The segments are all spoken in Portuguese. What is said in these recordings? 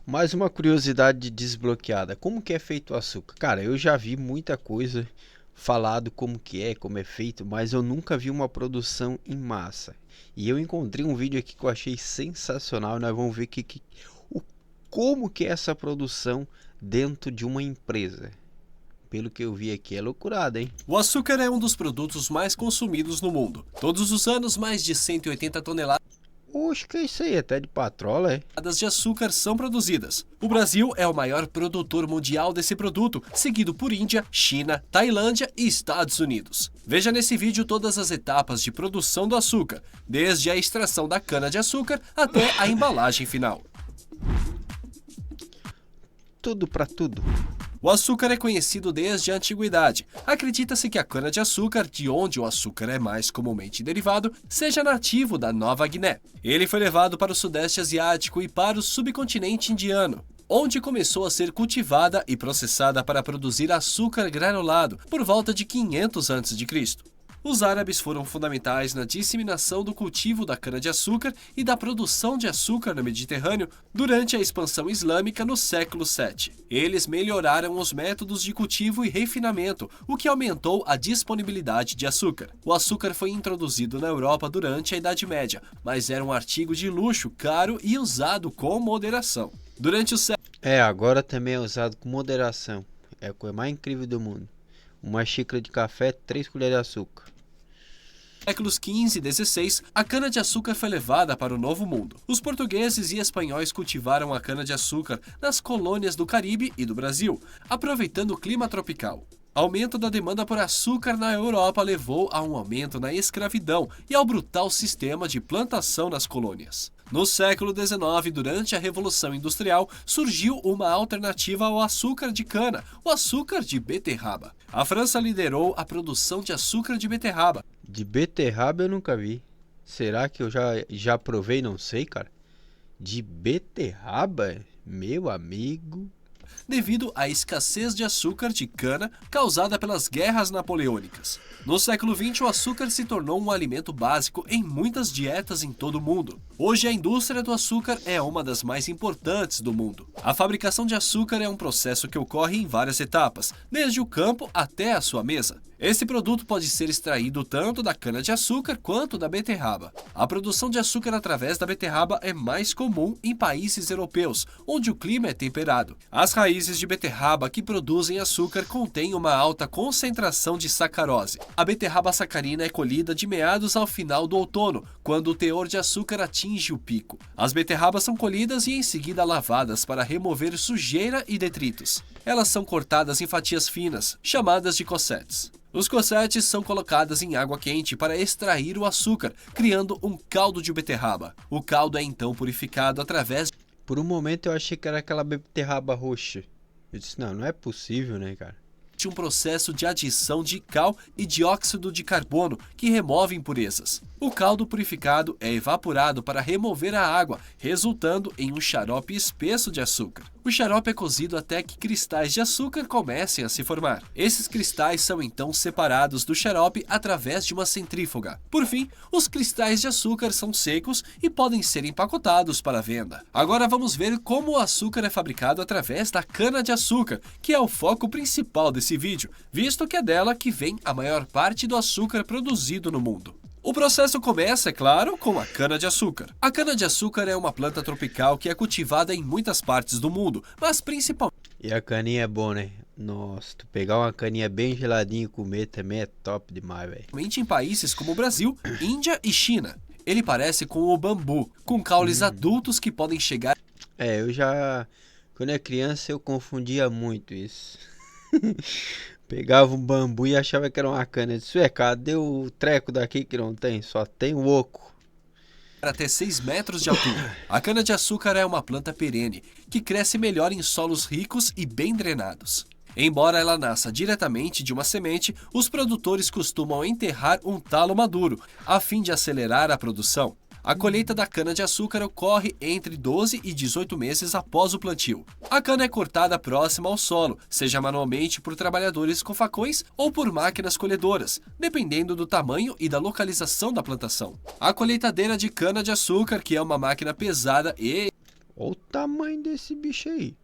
Mais uma curiosidade desbloqueada. Como que é feito o açúcar? Cara, eu já vi muita coisa falado como é feito, mas eu nunca vi uma produção em massa. E eu encontrei um vídeo aqui que eu achei sensacional. Nós vamos ver o, como que é essa produção dentro de uma empresa. Pelo que eu vi aqui, é loucurada, hein? O açúcar é um dos produtos mais consumidos no mundo. Todos os anos, mais de 180 toneladas Oxe, que é isso aí? Até de patrola, é? de açúcar são produzidas. O Brasil é o maior produtor mundial desse produto, seguido por Índia, China, Tailândia e Estados Unidos. Veja nesse vídeo todas as etapas de produção do açúcar, desde a extração da cana-de-açúcar até a embalagem final. Tudo pra tudo. O açúcar é conhecido desde a antiguidade. Acredita-se que a cana-de-açúcar, de onde o açúcar é mais comumente derivado, seja nativo da Nova Guiné. Ele foi levado para o Sudeste Asiático e para o subcontinente indiano, onde começou a ser cultivada e processada para produzir açúcar granulado por volta de 500 a.C. Os árabes foram fundamentais na disseminação do cultivo da cana-de-açúcar e da produção de açúcar no Mediterrâneo durante a expansão islâmica no século VII. Eles melhoraram os métodos de cultivo e refinamento, o que aumentou a disponibilidade de açúcar. O açúcar foi introduzido na Europa durante a Idade Média, mas era um artigo de luxo, caro e usado com moderação. Durante o Agora também é usado com moderação. É a coisa mais incrível do mundo. Uma xícara de café, 3 colheres de açúcar. séculos XV e XVI, a cana-de-açúcar foi levada para o Novo Mundo. Os portugueses e espanhóis cultivaram a cana-de-açúcar nas colônias do Caribe e do Brasil, aproveitando o clima tropical. Aumento da demanda por açúcar na Europa levou a um aumento na escravidão e ao brutal sistema de plantação nas colônias. No século XIX, durante a Revolução Industrial, surgiu uma alternativa ao açúcar de cana, o açúcar de beterraba. A França liderou a produção de açúcar de beterraba. De beterraba eu nunca vi. Será que eu já provei? Não sei, cara. De beterraba? Meu amigo. Devido à escassez de açúcar de cana causada pelas guerras napoleônicas. No século XX, o açúcar se tornou um alimento básico em muitas dietas em todo o mundo. Hoje, a indústria do açúcar é uma das mais importantes do mundo. A fabricação de açúcar é um processo que ocorre em várias etapas, desde o campo até a sua mesa. Esse produto pode ser extraído tanto da cana-de-açúcar quanto da beterraba. A produção de açúcar através da beterraba é mais comum em países europeus, onde o clima é temperado. As raízes de beterraba que produzem açúcar contêm uma alta concentração de sacarose. A beterraba sacarina é colhida de meados ao final do outono, quando o teor de açúcar atinge o pico. As beterrabas são colhidas e em seguida lavadas para remover sujeira e detritos. Elas são cortadas em fatias finas, chamadas de cossetes. Os cossetes são colocados em água quente para extrair o açúcar, criando um caldo de beterraba. O caldo é então purificado através Por um momento eu achei que era aquela beterraba roxa. Eu disse, não, não é possível, né, cara? de um processo de adição de cal e dióxido de carbono que remove impurezas. O caldo purificado é evaporado para remover a água, resultando em um xarope espesso de açúcar. O xarope é cozido até que cristais de açúcar comecem a se formar. Esses cristais são então separados do xarope através de uma centrífuga. Por fim, os cristais de açúcar são secos e podem ser empacotados para venda. Agora vamos ver como o açúcar é fabricado através da cana-de-açúcar, que é o foco principal desse vídeo, visto que é dela que vem a maior parte do açúcar produzido no mundo. O processo começa, é claro, com a cana-de-açúcar. A cana-de-açúcar é uma planta tropical que é cultivada em muitas partes do mundo, mas principalmente E a caninha é bom, né? Nossa, tu pegar uma caninha bem geladinha e comer também é top demais, velho. em países como o Brasil, Índia e China. Ele parece com o bambu, com caules adultos que podem chegar Quando eu criança eu confundia muito isso. Pegava um bambu e achava que era uma cana. Eu disse, cadê o treco daqui que não tem? Só tem o oco. até 6 metros de altura. A cana-de-açúcar é uma planta perene, que cresce melhor em solos ricos e bem drenados. Embora ela nasça diretamente de uma semente, os produtores costumam enterrar um talo maduro, a fim de acelerar a produção. A colheita da cana-de-açúcar ocorre entre 12 e 18 meses após o plantio. A cana é cortada próxima ao solo, seja manualmente por trabalhadores com facões ou por máquinas colhedoras, dependendo do tamanho e da localização da plantação. A colheitadeira de cana-de-açúcar, que é uma máquina pesada e Olha o tamanho desse bicho aí.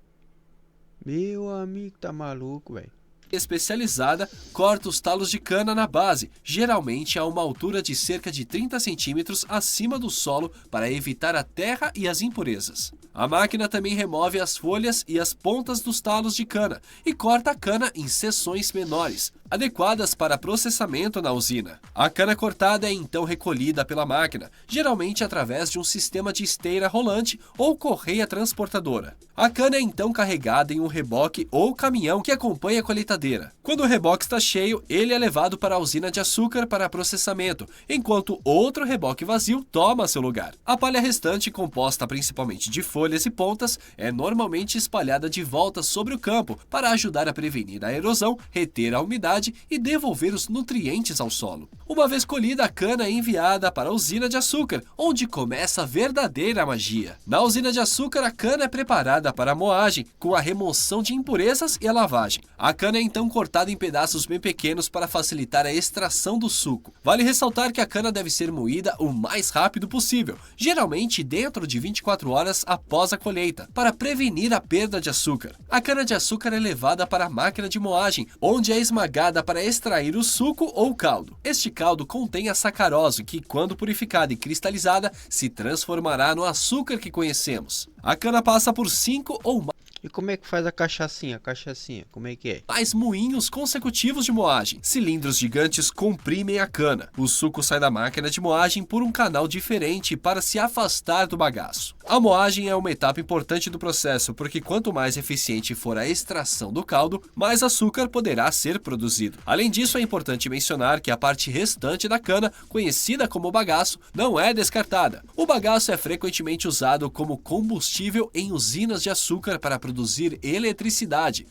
Meu amigo, tá maluco, velho. Especializada corta os talos de cana na base, geralmente a uma altura de cerca de 30 centímetros acima do solo para evitar a terra e as impurezas. A máquina também remove as folhas e as pontas dos talos de cana e corta a cana em seções menores, adequadas para processamento na usina. A cana cortada é então recolhida pela máquina, geralmente através de um sistema de esteira rolante ou correia transportadora. A cana é então carregada em um reboque ou caminhão que acompanha a colheitadeira. Quando o reboque está cheio, ele é levado para a usina de açúcar para processamento, enquanto outro reboque vazio toma seu lugar. A palha restante, composta principalmente de folhas e pontas, é normalmente espalhada de volta sobre o campo para ajudar a prevenir a erosão, reter a umidade e devolver os nutrientes ao solo. Uma vez colhida, a cana é enviada para a usina de açúcar, onde começa a verdadeira magia. Na usina de açúcar, a cana é preparada para a moagem, com a remoção de impurezas e a lavagem. A cana é então cortada em pedaços bem pequenos para facilitar a extração do suco. Vale ressaltar que a cana deve ser moída o mais rápido possível, geralmente dentro de 24 horas após a colheita, para prevenir a perda de açúcar. A cana-de-açúcar é levada para a máquina de moagem, onde é esmagada para extrair o suco ou caldo. Este caldo contém a sacarose, que, quando purificada e cristalizada, se transformará no açúcar que conhecemos. A cana passa por 5 ou mais. E como é que faz a cachaçinha? A cachaçinha, como é que é? Mais moinhos consecutivos de moagem. Cilindros gigantes comprimem a cana. O suco sai da máquina de moagem por um canal diferente para se afastar do bagaço. A moagem é uma etapa importante do processo, porque quanto mais eficiente for a extração do caldo, mais açúcar poderá ser produzido. Além disso, é importante mencionar que a parte restante da cana, conhecida como bagaço, não é descartada. O bagaço é frequentemente usado como combustível em usinas de açúcar para produzir eletricidade.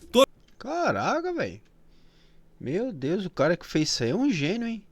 Caraca, velho. Meu Deus, o cara que fez isso aí é um gênio, hein?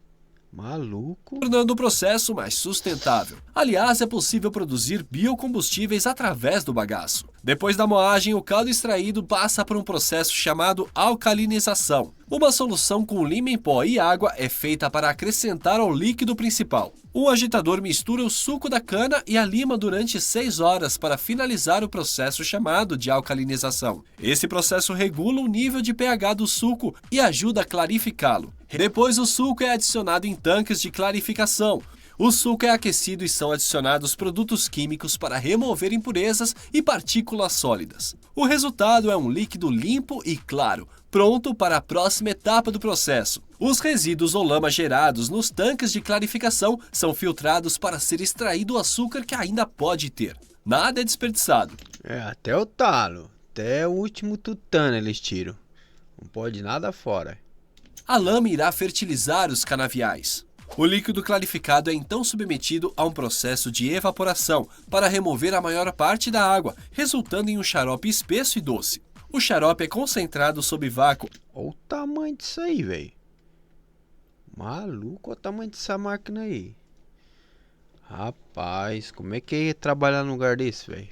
Maluco. Tornando o processo mais sustentável. Aliás, é possível produzir biocombustíveis através do bagaço. Depois da moagem, o caldo extraído passa por um processo chamado alcalinização. Uma solução com lima em pó e água é feita para acrescentar ao líquido principal. Um agitador mistura o suco da cana e a lima durante 6 horas para finalizar o processo chamado de alcalinização. Esse processo regula o nível de pH do suco e ajuda a clarificá-lo. Depois, o suco é adicionado em tanques de clarificação. O suco é aquecido e são adicionados produtos químicos para remover impurezas e partículas sólidas. O resultado é um líquido limpo e claro, pronto para a próxima etapa do processo. Os resíduos ou lama gerados nos tanques de clarificação são filtrados para ser extraído o açúcar que ainda pode ter. Nada é desperdiçado. Até o talo, até o último tutano eles tiram. Não pode nada fora. A lama irá fertilizar os canaviais. O líquido clarificado é então submetido a um processo de evaporação para remover a maior parte da água, resultando em um xarope espesso e doce. O xarope é concentrado sob vácuo. Olha o tamanho disso aí, velho. Maluco, olha o tamanho dessa máquina aí. Rapaz, como é que é trabalhar num lugar desse, velho?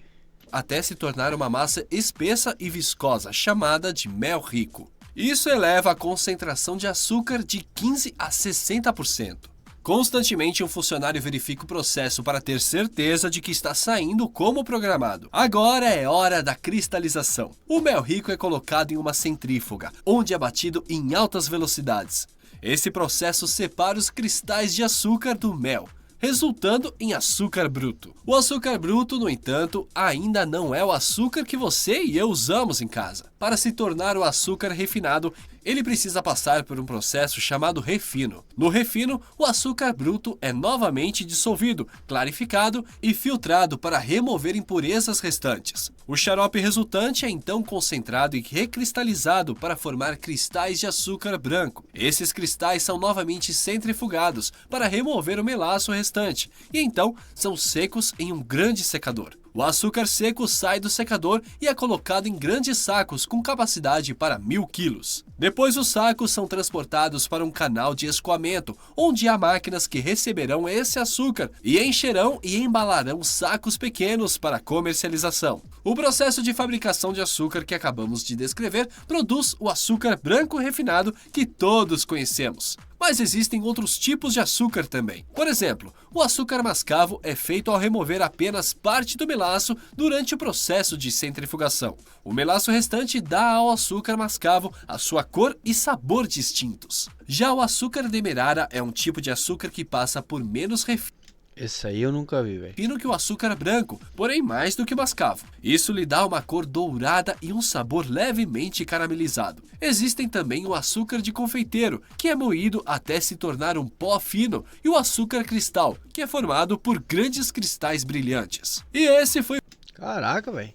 Até se tornar uma massa espessa e viscosa, chamada de mel rico. Isso eleva a concentração de açúcar de 15 a 60%. Constantemente, um funcionário verifica o processo para ter certeza de que está saindo como programado. Agora é hora da cristalização. O mel rico é colocado em uma centrífuga, onde é batido em altas velocidades. Esse processo separa os cristais de açúcar do mel, resultando em açúcar bruto. O açúcar bruto, no entanto, ainda não é o açúcar que você e eu usamos em casa. Para se tornar o açúcar refinado, ele precisa passar por um processo chamado refino. No refino, o açúcar bruto é novamente dissolvido, clarificado e filtrado para remover impurezas restantes. O xarope resultante é então concentrado e recristalizado para formar cristais de açúcar branco. Esses cristais são novamente centrifugados para remover o melaço restante e então são secos em um grande secador. O açúcar seco sai do secador e é colocado em grandes sacos com capacidade para 1000 quilos. Depois os sacos são transportados para um canal de escoamento, onde há máquinas que receberão esse açúcar e encherão e embalarão sacos pequenos para comercialização. O processo de fabricação de açúcar que acabamos de descrever produz o açúcar branco refinado que todos conhecemos. Mas existem outros tipos de açúcar também. Por exemplo, o açúcar mascavo é feito ao remover apenas parte do melaço durante o processo de centrifugação. O melaço restante dá ao açúcar mascavo a sua cor e sabor distintos. Já o açúcar demerara é um tipo de açúcar que passa por menos refino Esse aí eu nunca vi, velho. que o açúcar branco, porém mais do que o mascavo. Isso lhe dá uma cor dourada e um sabor levemente caramelizado. Existem também o açúcar de confeiteiro, que é moído até se tornar um pó fino, e o açúcar cristal, que é formado por grandes cristais brilhantes. E esse foi Caraca, velho.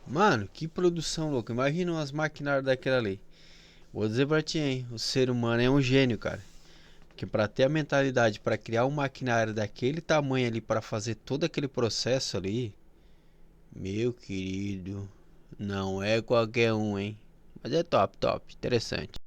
Mano, que produção louca. Imagina umas maquinárias daquela ali. Vou dizer pra ti, hein? O ser humano é um gênio, cara. Que pra ter a mentalidade pra criar um maquinário daquele tamanho ali, pra fazer todo aquele processo ali, meu querido, não é qualquer um, hein? Mas é top, top, interessante.